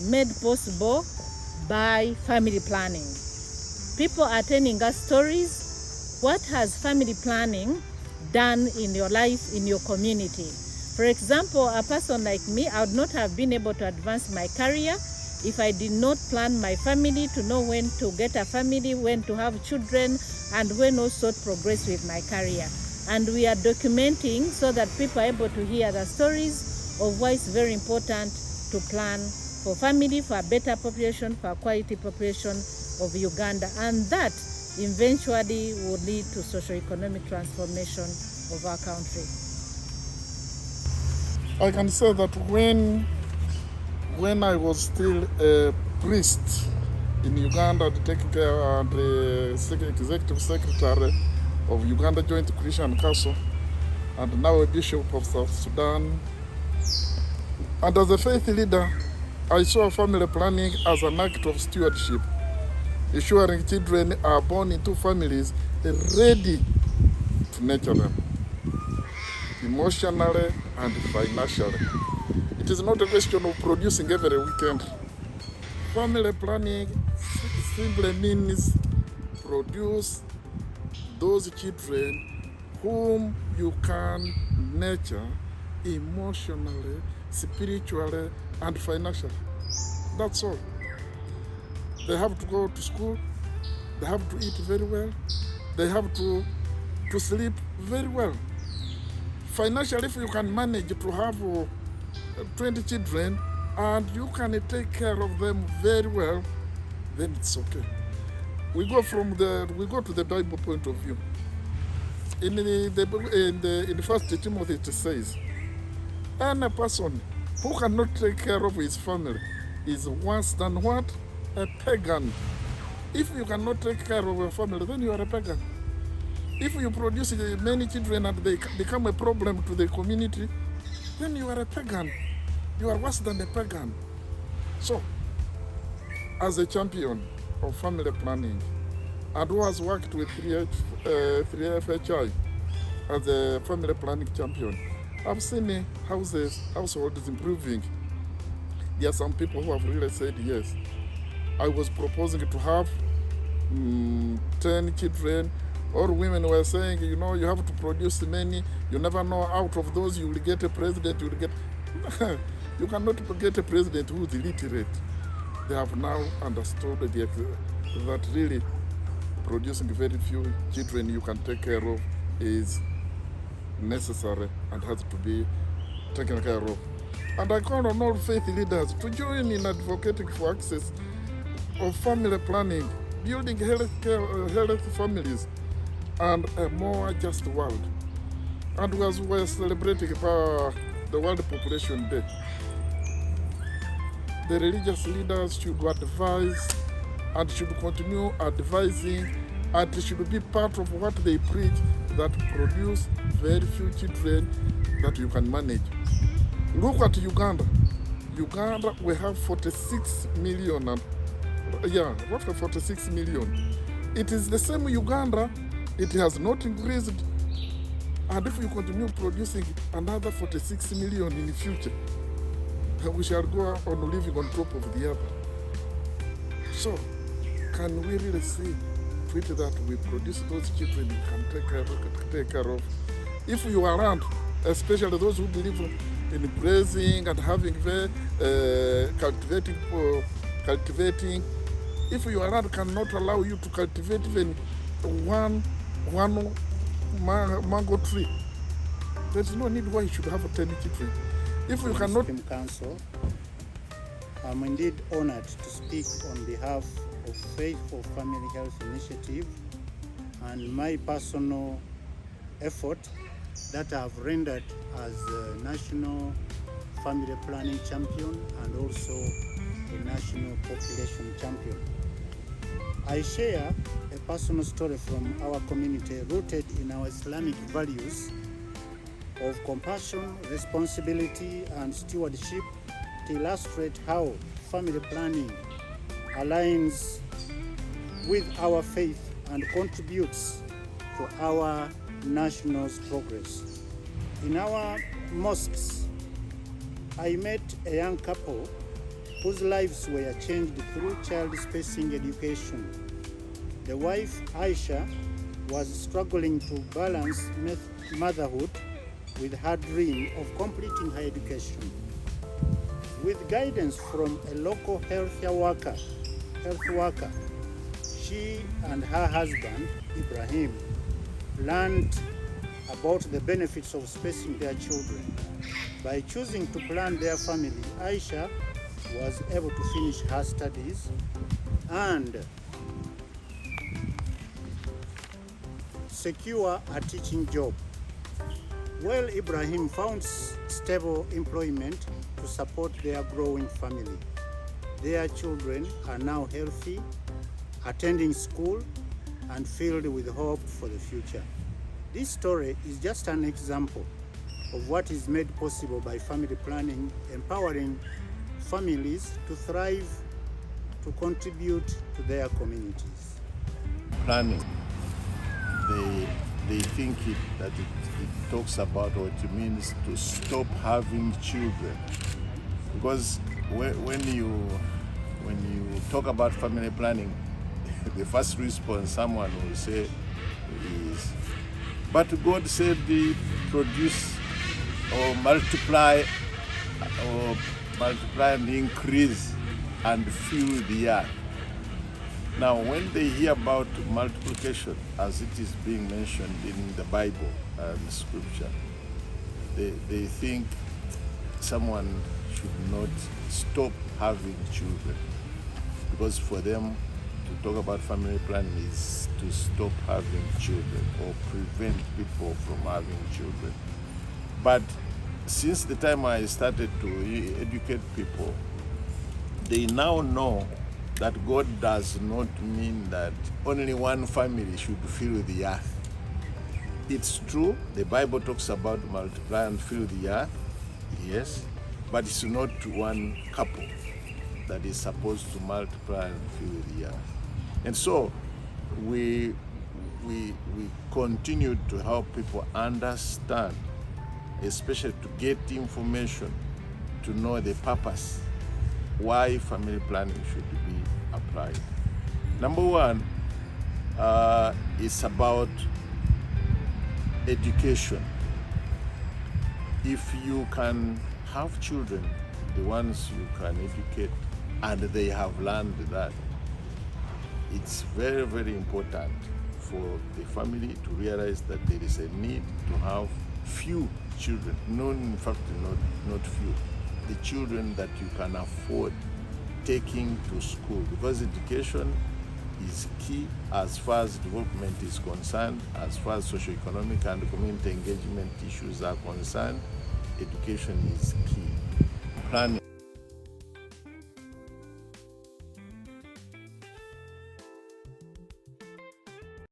made possible by family planning. People are telling us stories. What has family planning done in your life, in your community? For example, a person like me, I would not have been able to advance my career if I did not plan my family, to know when to get a family, when to have children, and when also to progress with my career. And we are documenting so that people are able to hear the stories of why it's very important to plan for family, for a better population, for a quality population of Uganda. And that eventually will lead to socio-economic transformation of our country. I can say that when I was still a priest in Uganda, taking care of the executive secretary of Uganda Joint Christian Council, and now a bishop of South Sudan, and as a faith leader, I saw family planning as an act of stewardship, ensuring children are born into families ready to nurture them, emotionally and financially. It is not a question of producing every weekend. Family planning simply means produce those children whom you can nurture emotionally, spiritually, and financially. That's all. They have to go to school, they have to eat very well, they have to sleep very well. Financially, if you can manage to have 20 children and you can take care of them very well, then it's okay. We go to the Bible point of view. In the First Timothy, it says, any person who cannot take care of his family is worse than what? A pagan. If you cannot take care of your family, then you are a pagan. If you produce many children and they become a problem to the community, then you are a pagan. You are worse than a pagan. So, as a champion of family planning, and who has worked with 3FHI as a family planning champion, I've seen households improving. There are some people who have really said yes. I was proposing to have 10 children, or women were saying, you have to produce many. You never know, out of those you will get a president, you will get... You cannot get a president who is illiterate. They have now understood that really producing very few children you can take care of is necessary and has to be taken care of. And I call on all faith leaders to join in advocating for access of family planning, building healthy families, and a more just world. And as we're celebrating the World Population Day, the religious leaders should advise and should continue advising, and should be part of what they preach, that produce very few children that you can manage. Look at Uganda. Uganda, we have 46 million. Roughly 46 million. It is the same Uganda. It has not increased. And if you continue producing another 46 million in the future, we shall go on living on top of the other. So, can we really see to it that we produce those children we can take care of? If you are around, especially those who believe in grazing and having cultivating, if your land cannot allow you to cultivate even one mango tree, there's no need why you should have 10 children. If you cannot... Council, I'm indeed honored to speak on behalf of Faith for Family Health Initiative and my personal effort that I've rendered as a national family planning champion and also a national population champion. I share a personal story from our community rooted in our Islamic values of compassion, responsibility, and stewardship to illustrate how family planning aligns with our faith and contributes to our nation's progress. In our mosques, I met a young couple whose lives were changed through child spacing education. The wife, Aisha, was struggling to balance motherhood with her dream of completing her education. With guidance from a local health worker, she and her husband, Ibrahim, learned about the benefits of spacing their children. By choosing to plan their family, Aisha was able to finish her studies and secure a teaching job, while Ibrahim found stable employment to support their growing family. Their children are now healthy, attending school, and filled with hope for the future. This story is just an example of what is made possible by family planning, empowering families to thrive, to contribute to their communities. Planning, they think that it talks about what it means to stop having children. Because when you talk about family planning, the first response someone will say is, but God said produce or multiply and increase and fill the earth. Now, when they hear about multiplication, as it is being mentioned in the Bible and Scripture, they think someone should not stop having children, because for them to talk about family planning is to stop having children or prevent people from having children. But since the time I started to educate people, they now know that God does not mean that only one family should fill the earth. It's true, the Bible talks about multiply and fill the earth, yes, but it's not one couple that is supposed to multiply and fill the earth. And so we continue to help people understand, especially to get information, to know the purpose, why family planning should be applied. Number one, is about education. If you can have children, the ones you can educate, and they have learned that, it's very, very important for the family to realize that there is a need to have few children, in fact not few, the children that you can afford taking to school, because education is key as far as development is concerned, as far as socio-economic and community engagement issues are concerned. Education is key. Planning.